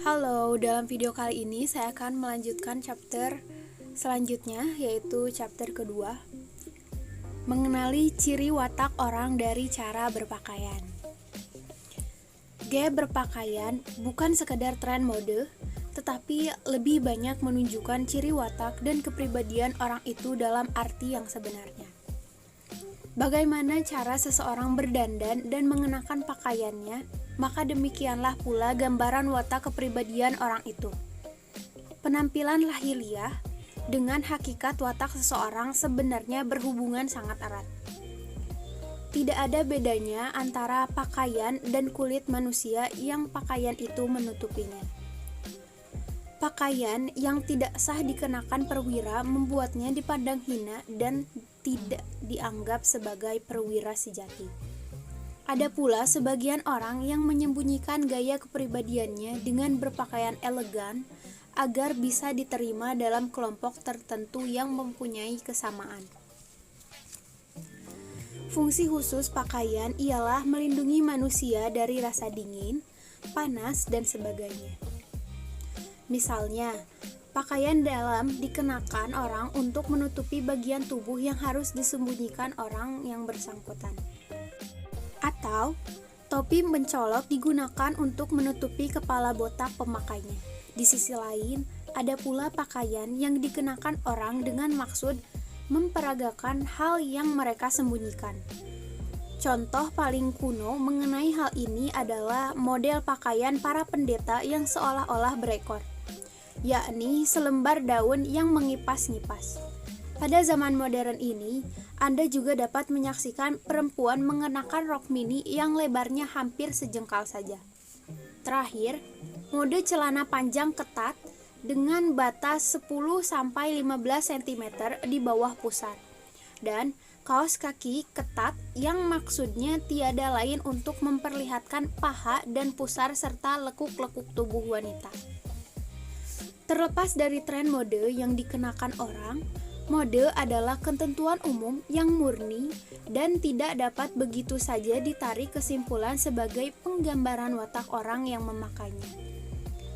Halo, dalam video kali ini saya akan melanjutkan chapter selanjutnya, yaitu chapter kedua, mengenali ciri watak orang dari cara berpakaian. Gaya berpakaian bukan sekedar tren mode, tetapi lebih banyak menunjukkan ciri watak dan kepribadian orang itu dalam arti yang sebenarnya. Bagaimana cara seseorang berdandan dan mengenakan pakaiannya, maka demikianlah pula gambaran watak kepribadian orang itu. Penampilan lahiriah dengan hakikat watak seseorang sebenarnya berhubungan sangat erat. Tidak ada bedanya antara pakaian dan kulit manusia yang pakaian itu menutupinya. Pakaian yang tidak sah dikenakan perwira membuatnya dipandang hina dan tidak dianggap sebagai perwira sejati. Ada pula sebagian orang yang menyembunyikan gaya kepribadiannya dengan berpakaian elegan agar bisa diterima dalam kelompok tertentu yang mempunyai kesamaan. Fungsi khusus pakaian ialah melindungi manusia dari rasa dingin, panas, dan sebagainya. Misalnya, pakaian dalam dikenakan orang untuk menutupi bagian tubuh yang harus disembunyikan orang yang bersangkutan. Atau, topi mencolok digunakan untuk menutupi kepala botak pemakainya. Di sisi lain, ada pula pakaian yang dikenakan orang dengan maksud memperagakan hal yang mereka sembunyikan. Contoh paling kuno mengenai hal ini adalah model pakaian para pendeta yang seolah-olah berekor, yakni selembar daun yang mengipas-ngipas. Pada zaman modern ini, Anda juga dapat menyaksikan perempuan mengenakan rok mini yang lebarnya hampir sejengkal saja. Terakhir, mode celana panjang ketat dengan batas 10-15 cm di bawah pusar, dan kaos kaki ketat yang maksudnya tiada lain untuk memperlihatkan paha dan pusar serta lekuk-lekuk tubuh wanita. Terlepas dari tren mode yang dikenakan orang, mode adalah ketentuan umum yang murni dan tidak dapat begitu saja ditarik kesimpulan sebagai penggambaran watak orang yang memakainya.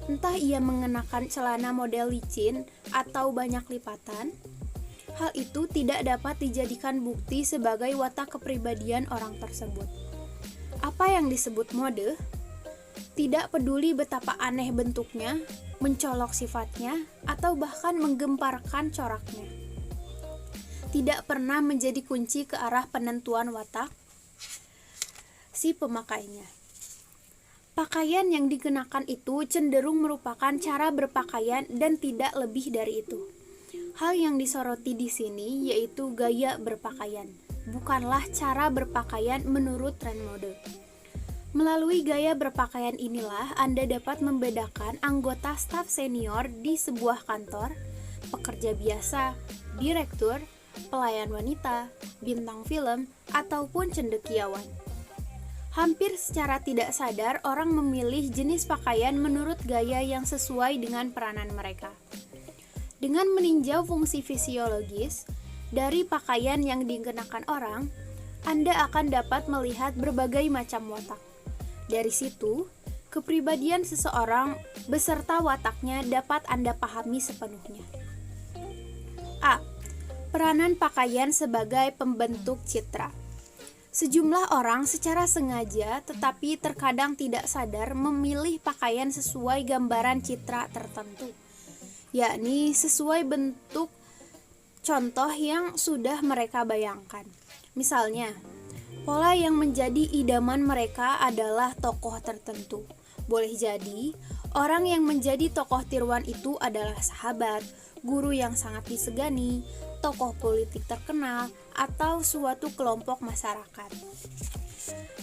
Entah ia mengenakan celana model licin atau banyak lipatan, hal itu tidak dapat dijadikan bukti sebagai watak kepribadian orang tersebut. Apa yang disebut mode? Tidak peduli betapa aneh bentuknya, mencolok sifatnya, atau bahkan menggemparkan coraknya, tidak pernah menjadi kunci ke arah penentuan watak si pemakainya. Pakaian yang dikenakan itu cenderung merupakan cara berpakaian dan tidak lebih dari itu. Hal yang disoroti di sini yaitu gaya berpakaian, bukanlah cara berpakaian menurut tren mode. Melalui gaya berpakaian inilah Anda dapat membedakan anggota staf senior di sebuah kantor, pekerja biasa, direktur, pelayan wanita, bintang film, ataupun cendekiawan. Hampir secara tidak sadar orang memilih jenis pakaian menurut gaya yang sesuai dengan peranan mereka. Dengan meninjau fungsi fisiologis dari pakaian yang dikenakan orang, Anda akan dapat melihat berbagai macam watak. Dari situ, kepribadian seseorang beserta wataknya dapat Anda pahami sepenuhnya. A. Peranan pakaian sebagai pembentuk citra. Sejumlah orang secara sengaja tetapi terkadang tidak sadar memilih pakaian sesuai gambaran citra tertentu, yakni sesuai bentuk contoh yang sudah mereka bayangkan. Misalnya, pola yang menjadi idaman mereka adalah tokoh tertentu. Boleh jadi, orang yang menjadi tokoh tiruan itu adalah sahabat, guru yang sangat disegani, tokoh politik terkenal, atau suatu kelompok masyarakat.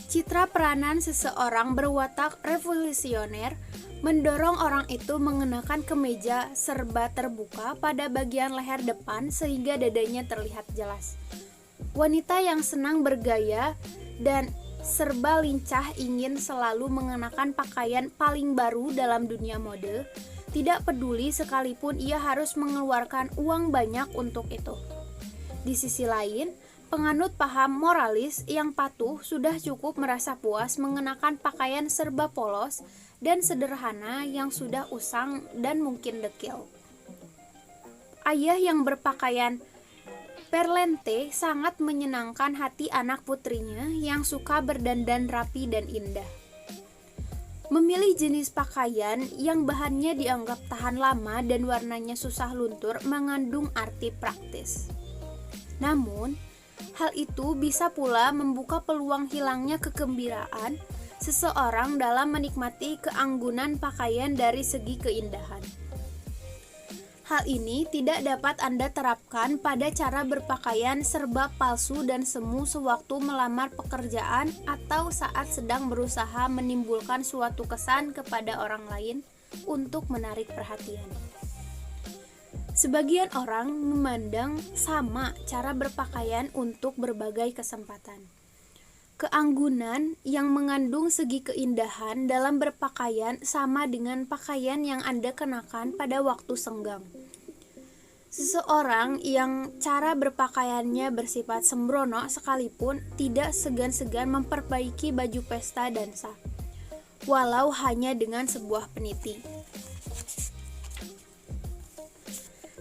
Citra peranan seseorang berwatak revolusioner mendorong orang itu mengenakan kemeja serba terbuka pada bagian leher depan sehingga dadanya terlihat jelas. Wanita yang senang bergaya dan serba lincah ingin selalu mengenakan pakaian paling baru dalam dunia mode, tidak peduli sekalipun ia harus mengeluarkan uang banyak untuk itu. Di sisi lain, penganut paham moralis yang patuh sudah cukup merasa puas mengenakan pakaian serba polos dan sederhana yang sudah usang dan mungkin dekil. Ayah yang berpakaian perlente sangat menyenangkan hati anak putrinya yang suka berdandan rapi dan indah. Memilih jenis pakaian yang bahannya dianggap tahan lama dan warnanya susah luntur mengandung arti praktis. Namun, hal itu bisa pula membuka peluang hilangnya kegembiraan seseorang dalam menikmati keanggunan pakaian dari segi keindahan. Hal ini tidak dapat Anda terapkan pada cara berpakaian serba palsu dan semu sewaktu melamar pekerjaan atau saat sedang berusaha menimbulkan suatu kesan kepada orang lain untuk menarik perhatian. Sebagian orang memandang sama cara berpakaian untuk berbagai kesempatan. Keanggunan yang mengandung segi keindahan dalam berpakaian sama dengan pakaian yang Anda kenakan pada waktu senggang. Seseorang yang cara berpakaiannya bersifat sembrono sekalipun tidak segan-segan memperbaiki baju pesta dansa, walau hanya dengan sebuah peniti.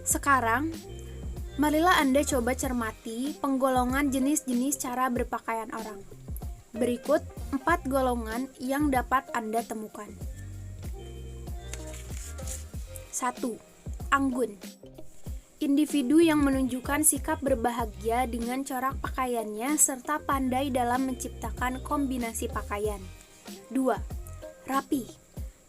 Sekarang, marilah Anda coba cermati penggolongan jenis-jenis cara berpakaian orang. Berikut 4 golongan yang dapat Anda temukan. 1. Anggun. Individu yang menunjukkan sikap berbahagia dengan corak pakaiannya serta pandai dalam menciptakan kombinasi pakaian. 2. Rapi.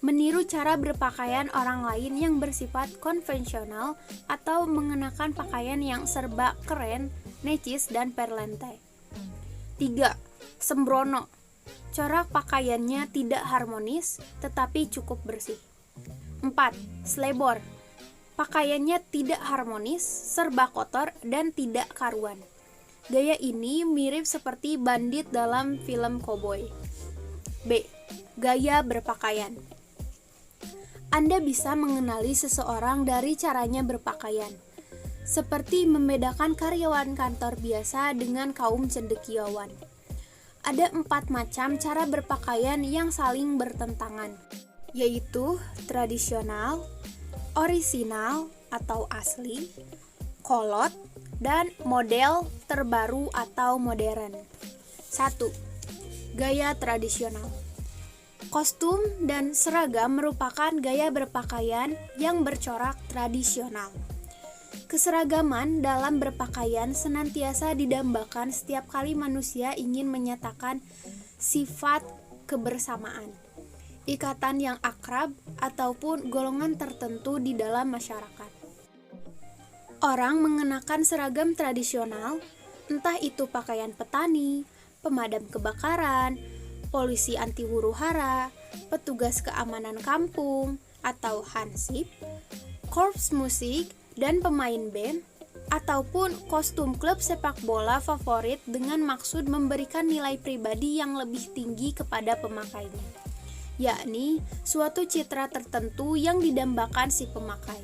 Meniru cara berpakaian orang lain yang bersifat konvensional atau mengenakan pakaian yang serba keren, necis, dan perlente. 3. Sembrono. Corak pakaiannya tidak harmonis tetapi cukup bersih. 4. Slebor. Pakaiannya tidak harmonis, serba kotor, dan tidak karuan. Gaya ini mirip seperti bandit dalam film koboi. B. Gaya berpakaian. Anda bisa mengenali seseorang dari caranya berpakaian, seperti membedakan karyawan kantor biasa dengan kaum cendekiawan. Ada 4 macam cara berpakaian yang saling bertentangan, yaitu tradisional, orisinal atau asli, kolot, dan model terbaru atau modern. 1. Gaya tradisional. Kostum dan seragam merupakan gaya berpakaian yang bercorak tradisional. Keseragaman dalam berpakaian senantiasa didambakan setiap kali manusia ingin menyatakan sifat kebersamaan, ikatan yang akrab, ataupun golongan tertentu di dalam masyarakat. Orang mengenakan seragam tradisional, entah itu pakaian petani, pemadam kebakaran, polisi anti huru-hara, petugas keamanan kampung, atau hansip, korps musik, dan pemain band, ataupun kostum klub sepak bola favorit dengan maksud memberikan nilai pribadi yang lebih tinggi kepada pemakainya, yakni suatu citra tertentu yang didambakan si pemakai.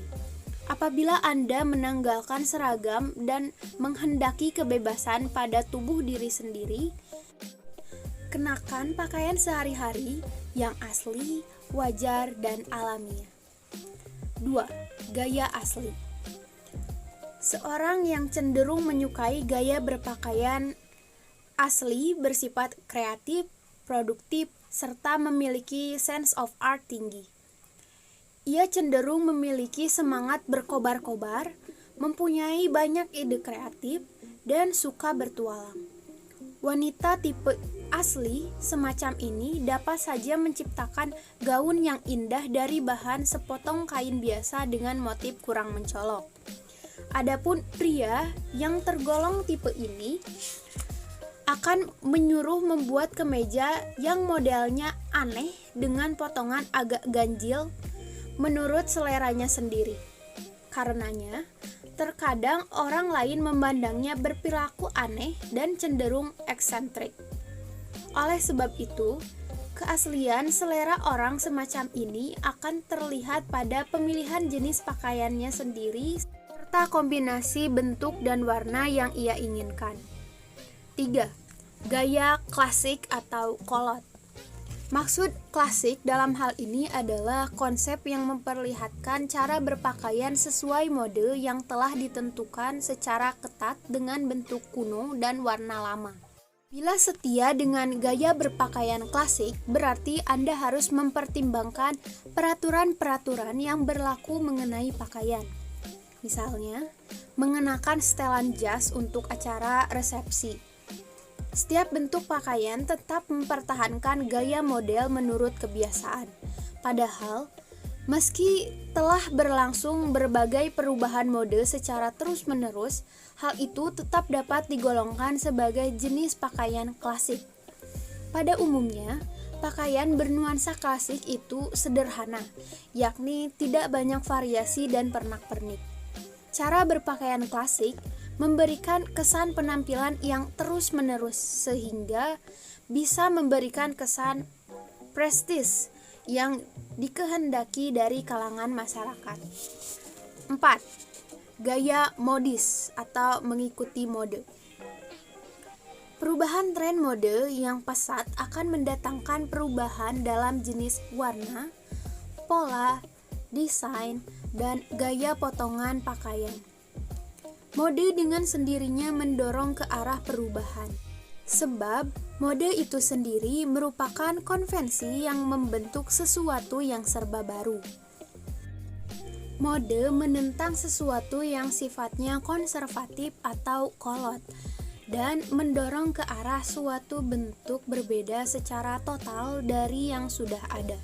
Apabila Anda menanggalkan seragam dan menghendaki kebebasan pada tubuh diri sendiri, kenakan pakaian sehari-hari yang asli, wajar, dan alamiah. 2. Gaya asli. Seorang yang cenderung menyukai gaya berpakaian asli bersifat kreatif, produktif, serta memiliki sense of art tinggi. Ia cenderung memiliki semangat berkobar-kobar, mempunyai banyak ide kreatif, dan suka bertualang. Wanita tipe asli semacam ini dapat saja menciptakan gaun yang indah dari bahan sepotong kain biasa dengan motif kurang mencolok. Adapun pria yang tergolong tipe ini akan menyuruh membuat kemeja yang modelnya aneh dengan potongan agak ganjil menurut seleranya sendiri. Karenanya, terkadang orang lain memandangnya berperilaku aneh dan cenderung eksentrik. Oleh sebab itu, keaslian selera orang semacam ini akan terlihat pada pemilihan jenis pakaiannya sendiri serta kombinasi bentuk dan warna yang ia inginkan. 3. Gaya klasik atau kolot. Maksud klasik dalam hal ini adalah konsep yang memperlihatkan cara berpakaian sesuai mode yang telah ditentukan secara ketat dengan bentuk kuno dan warna lama. Bila setia dengan gaya berpakaian klasik, berarti Anda harus mempertimbangkan peraturan-peraturan yang berlaku mengenai pakaian. Misalnya, mengenakan setelan jas untuk acara resepsi. Setiap bentuk pakaian tetap mempertahankan gaya model menurut kebiasaan. Padahal, meski telah berlangsung berbagai perubahan mode secara terus-menerus, hal itu tetap dapat digolongkan sebagai jenis pakaian klasik. Pada umumnya, pakaian bernuansa klasik itu sederhana, yakni tidak banyak variasi dan pernak-pernik. Cara berpakaian klasik memberikan kesan penampilan yang terus-menerus sehingga bisa memberikan kesan prestis yang dikehendaki dari kalangan masyarakat. 4. Gaya modis atau mengikuti mode. Perubahan tren mode yang pesat akan mendatangkan perubahan dalam jenis warna, pola, desain, dan gaya potongan pakaian. Mode dengan sendirinya mendorong ke arah perubahan, sebab mode itu sendiri merupakan konvensi yang membentuk sesuatu yang serba baru. Mode menentang sesuatu yang sifatnya konservatif atau kolot, dan mendorong ke arah suatu bentuk berbeda secara total dari yang sudah ada.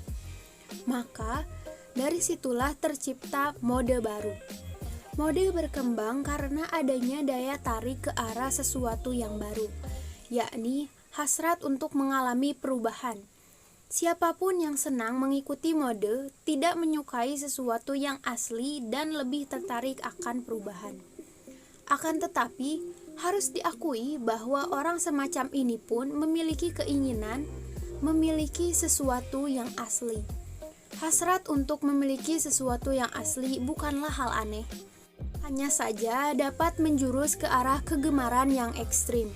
Maka, dari situlah tercipta mode baru. Mode berkembang karena adanya daya tarik ke arah sesuatu yang baru, yakni hasrat untuk mengalami perubahan. Siapapun yang senang mengikuti mode tidak menyukai sesuatu yang asli dan lebih tertarik akan perubahan. Akan tetapi, harus diakui bahwa orang semacam ini pun memiliki keinginan memiliki sesuatu yang asli. Hasrat untuk memiliki sesuatu yang asli bukanlah hal aneh. Hanya saja dapat menjurus ke arah kegemaran yang ekstrim.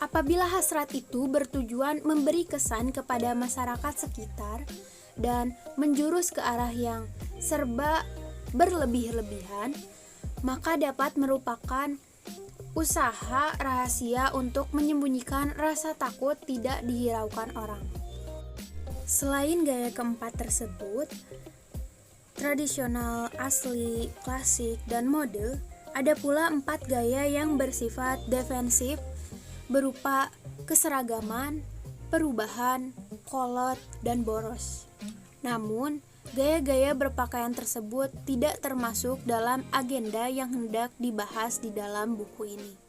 Apabila hasrat itu bertujuan memberi kesan kepada masyarakat sekitar dan menjurus ke arah yang serba berlebih-lebihan, maka dapat merupakan usaha rahasia untuk menyembunyikan rasa takut tidak dihiraukan orang. Selain gaya keempat tersebut, tradisional, asli, klasik, dan mode, ada pula 4 gaya yang bersifat defensif berupa keseragaman, perubahan, kolot, dan boros. Namun, gaya-gaya berpakaian tersebut tidak termasuk dalam agenda yang hendak dibahas di dalam buku ini.